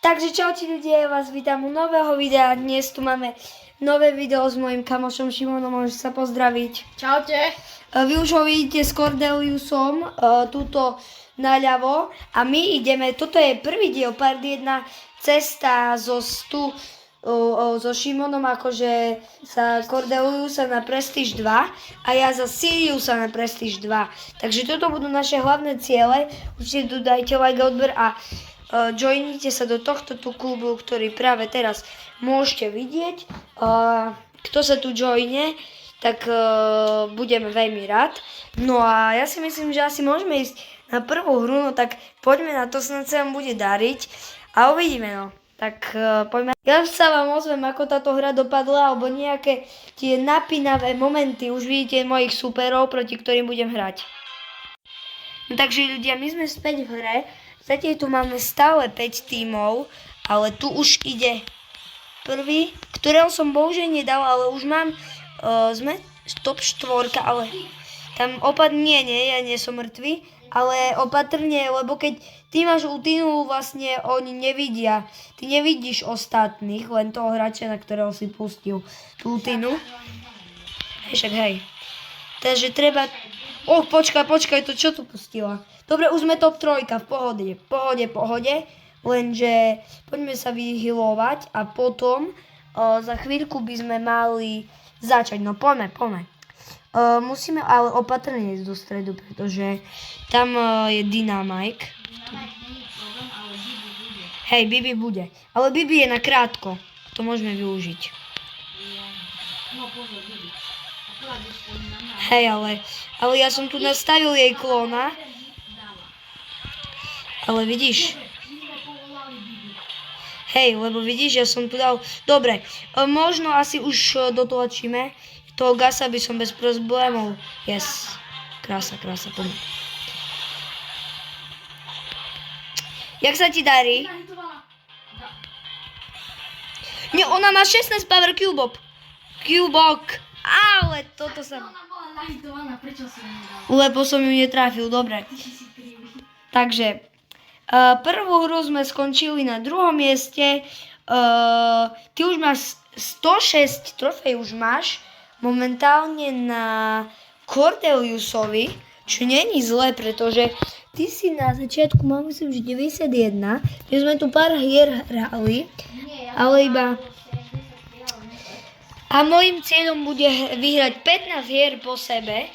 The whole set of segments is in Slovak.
Takže čaute ľudia, ja vás vítam u nového videa. Dnes tu máme nové video s mojím kamošom Šimonom, môžete sa pozdraviť. Čaute. Vy už ho vidíte s Cordeliusom, túto naľavo. A my ideme, toto je prvý diel, part 1, cesta zo Šimonom, akože sa Cordeliusa na Prestige 2 a ja za Siriusa na Prestige 2. Takže toto budú naše hlavné ciele. Určite tu dajte like, odber a joinite sa do tohto klubu, ktorý práve teraz môžete vidieť. Kto sa tu joine, tak budeme veľmi rád. No a ja si myslím, že asi môžeme ísť na prvú hru, no tak poďme na to, snad sa vám bude dariť a uvidíme, no. Tak poďme. Ja sa vám ozvem, ako táto hra dopadla, alebo nejaké tie napínavé momenty. Už vidíte mojich superov, proti ktorým budem hrať. No takže ľudia, my sme späť v hre. Zatiaľ tu máme stále 5 tímov, ale tu už ide prvý, ktorého som bohužiaľ nedal, ale už mám, sme top 4, ale tam nie, ja nie som mŕtvy, ale opatrne, lebo keď ty máš ultinu, vlastne oni nevidia. Ty nevidíš ostatných, len toho hráča, na ktorého si pustil tú ultinu. Však hej. Takže treba... počkaj, to čo tu pustila? Dobre, už sme top 3, v pohode. Lenže poďme sa vyhylovať a potom za chvíľku by sme mali začať. No poďme. Musíme ale opatrne ísť do stredu, pretože tam je Dynamike. Hej, Bibi bude. Ale Bibi je na krátko. To môžeme využiť. Hej, ale ja som tu nastavil jej klóna. Ale vidíš? Hej, lebo vidíš, ja som tu dal... Dobre, možno asi už dotlačíme. Toho Gasa by som bez problémov... Yes. Krása, poďme. Jak sa ti darí? Nie, ona má 16 power cubok. Ale toto sa... Lebo som ju netrafil, dobre. Takže... prvú hru sme skončili na druhom mieste. Ty už máš 106 trofej, už máš momentálne na Cordeliusovi, čo není zlé, pretože ty si na začiatku mal, myslím, že 91. My sme tu pár hier hrali, ale iba... A môjim cieľom bude vyhrať 15 hier po sebe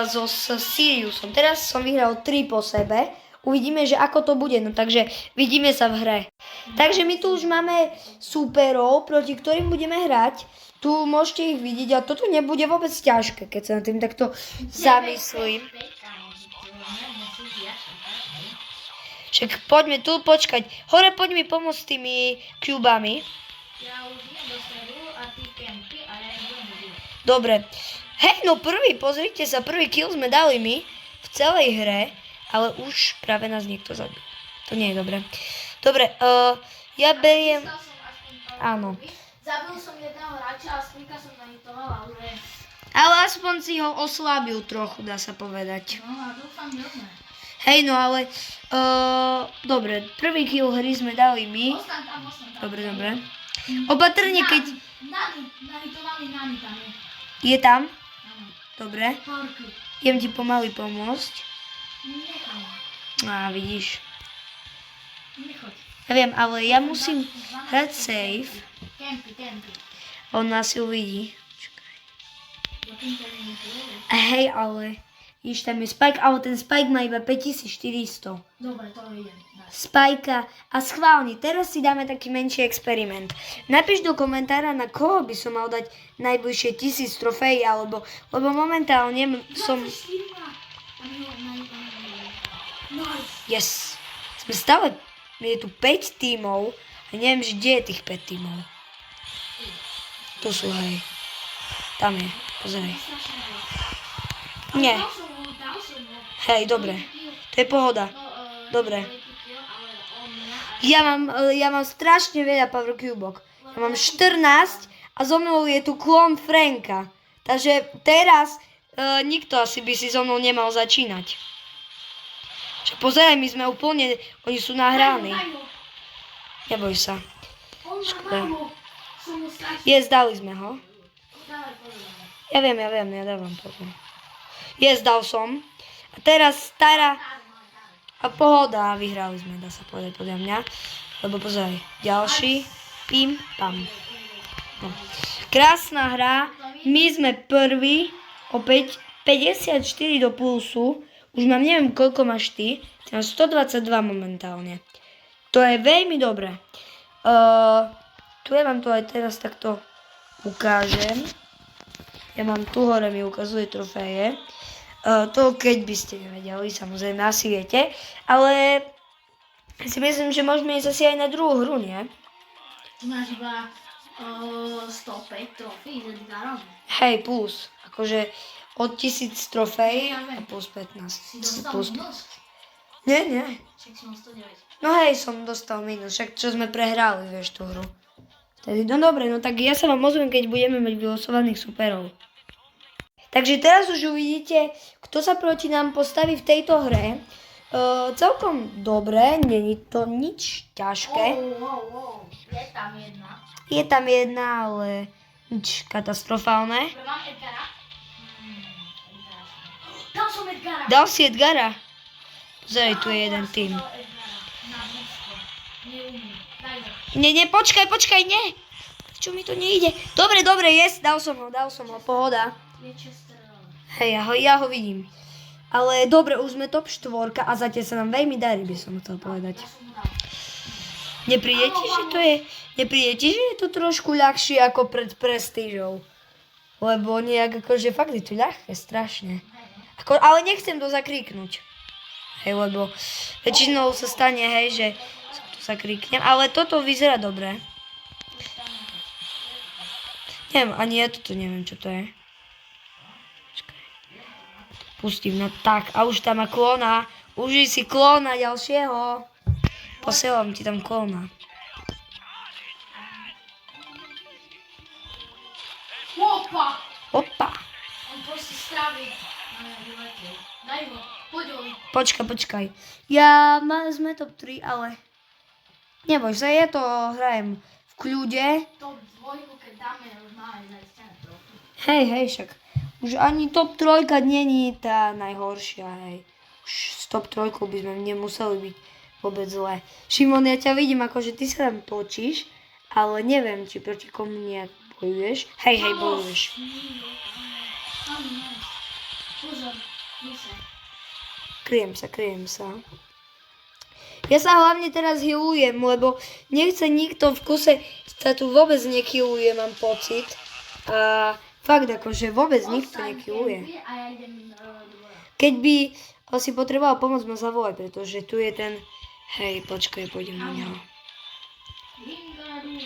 so Siriusom. Teraz som vyhral 3 po sebe. Uvidíme, že ako to bude, no takže vidíme sa v hre. Takže my tu už máme superov, proti ktorým budeme hrať. Tu môžete ich vidieť a toto nebude vôbec ťažké, keď sa na tým takto zamyslím. Však poďme tu počkať. Hore poď mi pomôcť s tými kubami. Ja už idem do stredu a ty kempy a ja idem do stredu. Dobre. Hej, no pozrite sa, prvý kill sme dali my v celej hre. Ale už práve nás niekto zabil. To nie je dobré. Dobre, ja beriem... Áno. Zabil som jedného hráča a Sprika som nahitoval, ale... Ale aspoň si ho oslabil trochu, dá sa povedať. No a dúfam, že ne. Hej, no ale... dobre, prvý kill hry sme dali my. Ostan tam. Dobre. Opatrne, keď... Nahitovaný Nani tam je. Je tam? Áno. Dobre. Parky. Idem ti pomaly pomôcť. Nechaj. Vidíš. Nechoď. Ja viem, ale ja musím hrať safe. Kempy. On nás uvidí. Do týmto Hej, ale... Vidíš, tam je Spike, ale ten Spike má iba 5400. Dobre, to idem. Spajka. A schválne, teraz si dáme taký menší experiment. Napíš do komentára, na koho by som mal dať najbližšie 1000 trofejí, lebo momentálne som... Yes. Sme stále... Je tu 5 tímov a neviem, že kde je tých 5 tímov. Tu sú, hej. Tam je, pozeraj. Nie. Hej, dobre. To je pohoda. Dobre. Ja mám strašne veľa power cubok. Ja mám 14 a so mnou je tu klon Franka. Takže teraz nikto asi by si so mnou nemal začínať. Čo pozeraj, my sme úplne, oni sú nahráni. Neboj sa. On má Škoda. málo. Som mu strašne. Dali sme ho. Dávaj povedané. Ja viem, ja dávam potom. Dal som. A teraz Tara a pohoda. Vyhrali sme, dá sa povedať podľa mňa. Lebo pozeraj, ďalší. Pim, pam. No. Krásna hra. My sme prví. Opäť 54 do pulsu. Už mám, neviem, koľko máš ty. Mám 122 momentálne. To je veľmi dobré. Tu ja vám to aj teraz takto ukážem. Ja mám tu hore, mi ukazuje trofeje. To keď by ste nevedeli, samozrejme, asi viete. Ale si myslím, že môžeme ísť asi aj na druhú hru, nie? Ty máš iba 105 trofí s Edgarom. Hej, plus. Akože od 1000 trofejí Ja viem. a plus 15. Si dostal Plus... minus. Nie. Však si mal 109. No hej, som dostal minus, však čo sme prehrali, vieš, tú hru. Tedy, no dobre, no tak ja sa vám ozvem, keď budeme mať vylosovaných superov. Takže teraz už uvidíte, kto sa proti nám postaví v tejto hre. Celkom dobre, není to nič ťažké. Je tam jedna. Je tam jedna, ale nič katastrofálne. Dobre, mám Edgara. Edgara. Dal som Edgara. Dal si Edgara. Pozeraj, tu je jeden tým. Dal Edgara. Na blízko. Neumím. Daj ho. Nie, počkaj, nie. Čo mi to nejde? Dobre, dal som ho, pohoda. Manchester. Hej, ja ho vidím. Ale dobre, už sme top 4 a zatiaľ sa nám veľmi darí, by som chcel povedať. Ja som mu dal. Nepríde ti, že je to trošku ľahšie ako pred prestížou? Lebo nejak akože fakt je to ľahké, strašne. Ale nechcem to zakríknuť. Hej, lebo väčšinou sa stane, hej, že sa to zakríknem. Ale toto vyzerá dobre. Neviem, ani ja toto neviem, čo to je. Pustím, no tak, a už tam má klóna. Užij si klóna ďalšieho. Posielam ti tam klóna. Opa. On proste strávi. Vyletel. Daj ho. Poď ho. Počkaj. Sme top 3, ale neboj sa, ja to hrajem v kľude. Top 2, keď dáme, už máme zaistené trofy. Hej, však. Už ani top 3 není tá najhoršia, hej. Už s top 3 by sme nemuseli byť vôbec zle. Šimon, ja ťa vidím, akože ty sa tam točíš, ale neviem, či proti komu nejak bojuješ. Hej, bojuješ. Pozor, myse. Kryjem sa. Ja sa hlavne teraz healujem, lebo nechce nikto v kuse, sa tu vôbec nehealuje, mám pocit. A fakt, akože vôbec nikto nehealuje. A ja idem dvora. Keď by si potreboval pomoc, ma zavolaj, pretože tu je ten... Hej, počkaj, pôjdem na neho. Ringaru.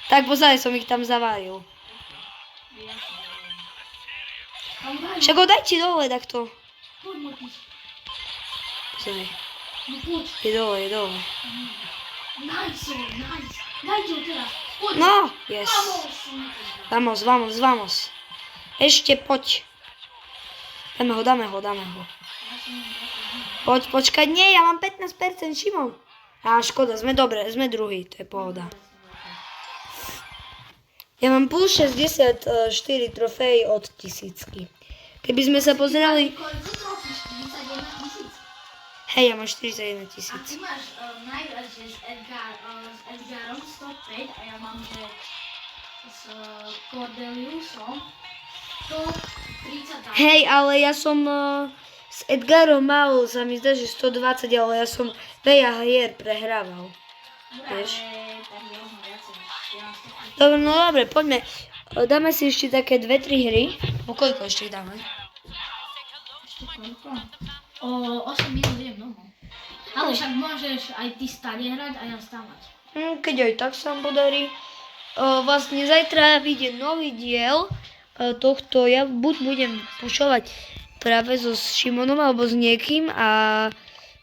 Tak pozaj, som ich tam zavaril. Však ho dajte dole, takto. Poď, Motiš. Pozaj, No poď. je dole. Nice. Dajte ho teraz. Poď. No, yes. Vamos. Vamos. Ešte poď. Dáme ho. Poď, počkaj, nie, ja mám 15%, Šimon. Á, škoda, sme druhý, to je pohoda. Ja mám plus 64 trofejí od 1000. Keby sme sa pozerali... Koľko trofí? 41 000. Hej, ja mám 41 000. A ty máš najviac, že s Edgarom 105 a ja mám, že s Cordeliusom 132. Hej, ale ja som s Edgarom mal, sa mi zdá, že 120, ale ja som veľa hier prehrával. Vieš? Tak ja mám viacej. Ja mám 105. Dobre, no dobre, poďme. Dáme si ešte také 2-3 hry. O koľko ešte ich dáme? Ešte koľko? O 8 minút je mnoho. Ale však môžeš aj ty stade hrať a ja stávať. Keď aj tak sa vám podarí. Vlastne zajtra vyjde nový diel tohto. Ja buď budem pušovať práve so Šimonom alebo s niekým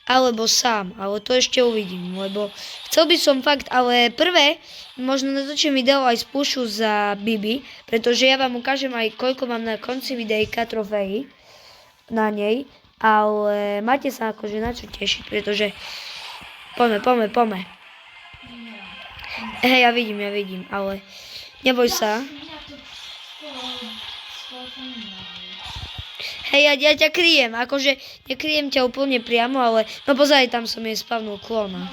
alebo sám. Ale to ešte uvidím, lebo chcel by som fakt, ale prvé možno natočím video aj z pušu za Bibi, pretože ja vám ukážem aj koľko mám na konci videjka trofejí na nej. Ale máte sa akože na čo tešiť, pretože poďme. No. Hej, ja vidím, ale neboj sa. Mňa to skoro to nemáme. Hej, ja ťa kryjem, akože nekryjem ťa úplne priamo, ale no pozaj, tam som jej spavnul klona.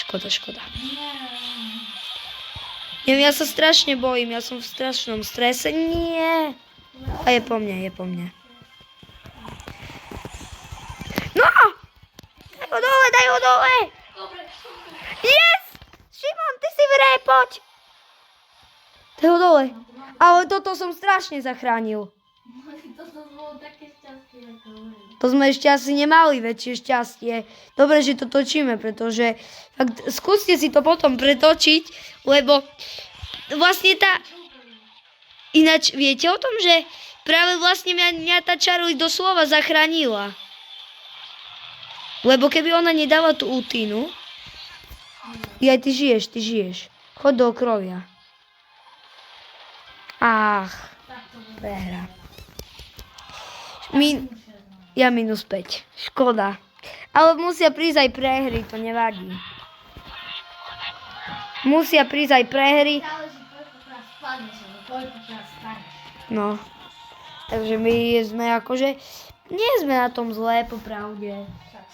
Škoda. Neviem, ja sa strašne bojím, ja som v strašnom strese. Nie. A je po mne. No! Daj ho dole! Dobre. Yes! Šimon, ty si vraj, poď! Daj ho dole. Ale toto som strašne zachránil. Toto bolo také šťastie, ako hovorím. To sme ešte asi nemali väčšie šťastie. Dobre, že to točíme, pretože fakt, skúste si to potom pretočiť, lebo vlastne ináč viete o tom, že práve vlastne mňa tá Charlie doslova zachránila. Lebo keby ona nedala tú útinu, ty žiješ. Choď do okrovia. Ach, prehra. Ja -5. Škoda. Ale musia prísť aj prehry, to nevadí. Musia prísť aj prehry. Záleží, koľkokrát spadneš, alebo koľkokrát staneš. No. Takže my sme akože... Nie sme na tom zlé, popravde. Však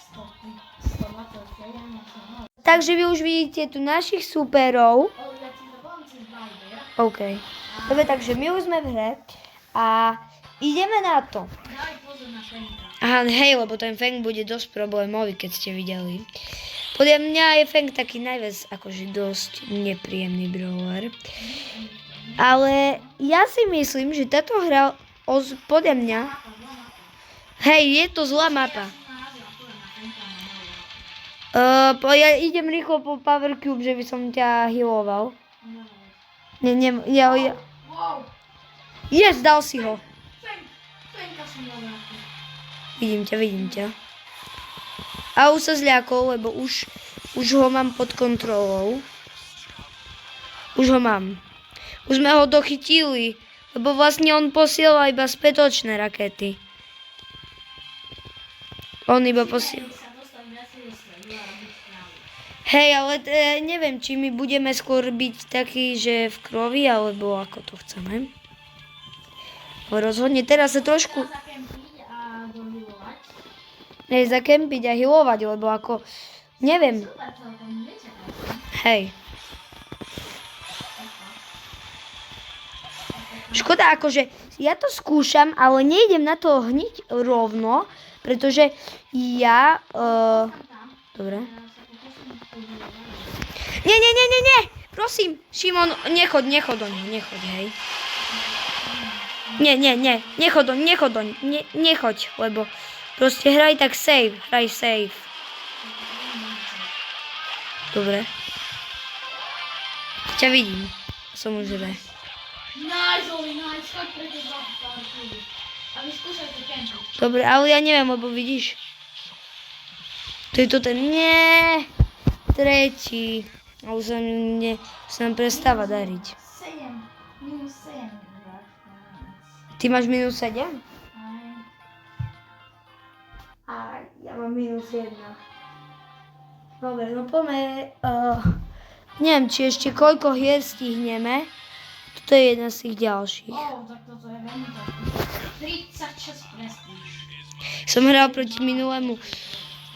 127, Takže vy už vidíte tu našich súperov. ja ti zavolám cez Viber. OK. Dobre, takže my už sme v hre. A ideme na to. Daj pozor na Fenka. Aha, hej, lebo ten Feng bude dosť problémový, keď ste videli. Podľa mňa je Feng taký najviac akože dosť nepríjemný brawler. Ale ja si myslím, že táto hra podľa mňa... Hej, je to zlá mapa. Ja idem rýchlo po Power Cube, že by som ťa healoval. Wow, Yes, dal si ho. Fenka som dal vrátiť. Vidím ťa. A už sa zľakol, lebo už ho mám pod kontrolou. Už ho mám. Už sme ho dochytili, lebo vlastne on posiela iba spätočné rakety. On iba posiela. Hej, ale neviem, či my budeme skôr byť takí, že v krovi, alebo ako to chceme. Rozhodne teraz sa trošku... Zakempiť a dohilovať. zakempiť a healovať, lebo ako... Neviem. Super celkom, nečakaj. Hej. Škoda, akože ja to skúšam, ale nejdem na to hneď rovno, pretože ja... Dobre. Nie. Prosím, Šimon, nechoď do neho, hej. Nie, nechoď doň, nechoď, lebo proste hraj safe. Dobre. Ťa vidím, som už hre. Nice, Oli, nice, choď pre tie dva parkouri. A vyskúšaj to kempiť. Dobre, ale ja neviem, lebo vidíš. To je to ten, nie, tretí. A už sa nám prestáva dariť. 7, minus 7. Ty máš -7? Aj. A ja mám -1. Dobre, no poďme, neviem, či ešte koľko hier stihneme. Toto je jedna z tých ďalších. Tak toto je veľmi ťažké. 36 prestíž. Som hral proti minulému.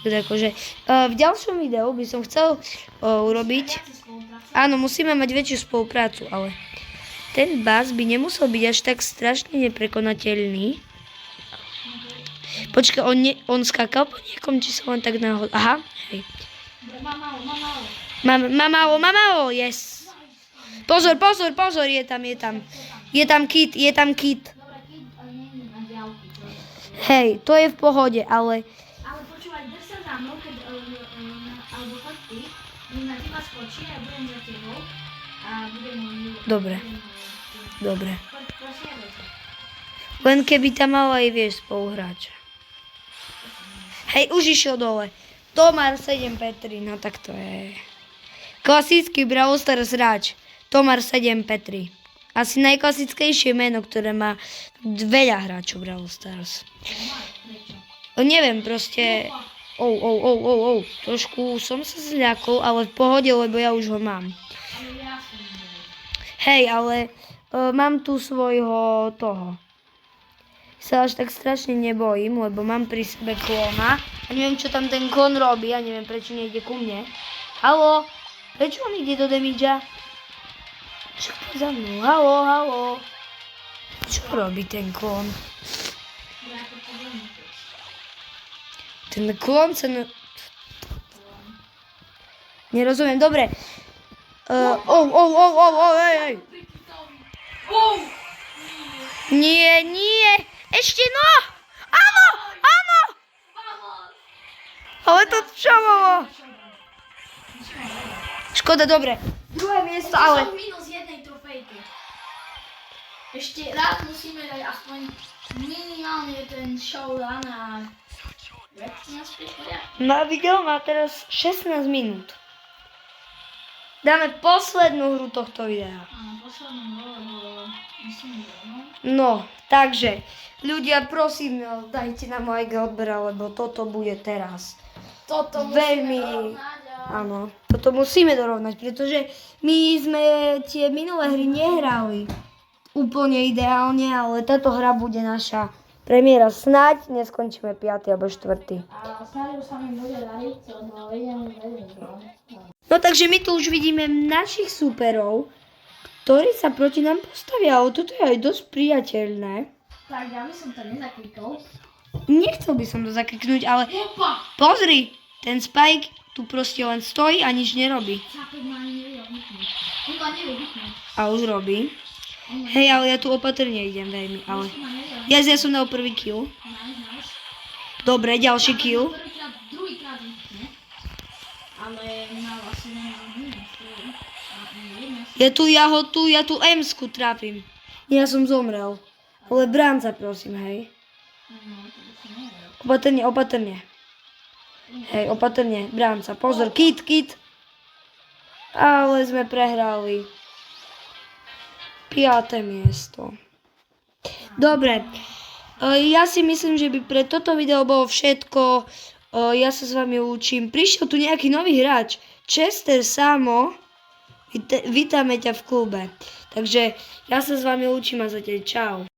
Takže, v ďalšom videu by som chcel urobiť... Áno, musíme mať väčšiu spoluprácu, ale ten bás by nemusel byť až tak strašne neprekonateľný. Počkaj, on skákal po niekom, či sa len tak náhodou... Aha, hej. Mám málo, yes. Pozor, je tam. Je tam kit. Hej, to je v pohode, ale... Ale počúvaj, drž sa za mnou, keď... Alebo choď ty, na teba skočí a budem za tebou. A budem... Dobre. Choď, prosím, neboj sa. Len keby tam mal aj, vieš, spoluhráča. Hej, už išiel dole. Tomar 7 Petri, no tak to je... Klasický Brawl Stars hráč. Tomar 7 Petri. Asi najklasickejšie meno, ktoré má veľa hráčov Brawl Stars. Prečo? Neviem, proste Trošku som sa zľakol, ale v pohode, lebo ja už ho mám. Ale ja som bol. Hej, ale mám tu svojho toho. Sa až tak strašne nebojím, lebo mám pri sebe klona. A neviem, čo tam ten klon robí. A neviem, prečo nejde ku mne. Haló? Prečo on ide do damagea? Čo to za mnou? Haló? Čo robí ten klon? Ja to poviem. Ten klon sa... Nerozumiem, dobre. Hej. Nie. Ešte no! Áno! Ale to čo bolo? Škoda, dobre. Druhé miesto, ale... Som minus jednej trofejky. Ešte raz musíme dať aspoň minimálne ten showdown a... Na video má teraz 16 minút. Dáme poslednú hru tohto videa. Áno, poslednú bolo, myslím, že no. No, takže, ľudia, prosím, dajte nám like a odber, lebo toto bude teraz. Toto Veľmi, áno, toto musíme dorovnať, pretože my sme tie minulé hry nehrali úplne ideálne, ale táto hra bude naša premiéra. Snáď neskončíme 5. alebo 4. A snáď už sa mi bude dariť, no idem No takže my tu už vidíme našich súperov, ktorí sa proti nám postavia, ale toto je aj dosť priateľné. Tak, ja by som to nezaklikol. Nechcel by som to zakliknúť, ale Opa! pozri, ten Spike tu proste len stojí a nič nerobí. Chápek ma ani nevie vypnúť. On ma nevie vypnúť. A už robí. Hej, ale ja tu opatrne idem veľmi, ale... Ja som dal prvý kill. Nice. Dobre, ďalší kill. Druhýkrát vypne. Ale na vlastne nemám Ja tu M-sku trápim. Ja som zomrel. Ale bránca, prosím, hej. Opatrne. Hej, opatrne, bránca. Pozor, kit. Ale sme prehrali. 5. miesto. Dobre. Ja si myslím, že by pre toto video bolo všetko. Ja sa s vami učím. Prišiel tu nejaký nový hráč. Chester Samo. Vítame ťa v klube. Takže ja sa s vami učím a zatiaľ čau.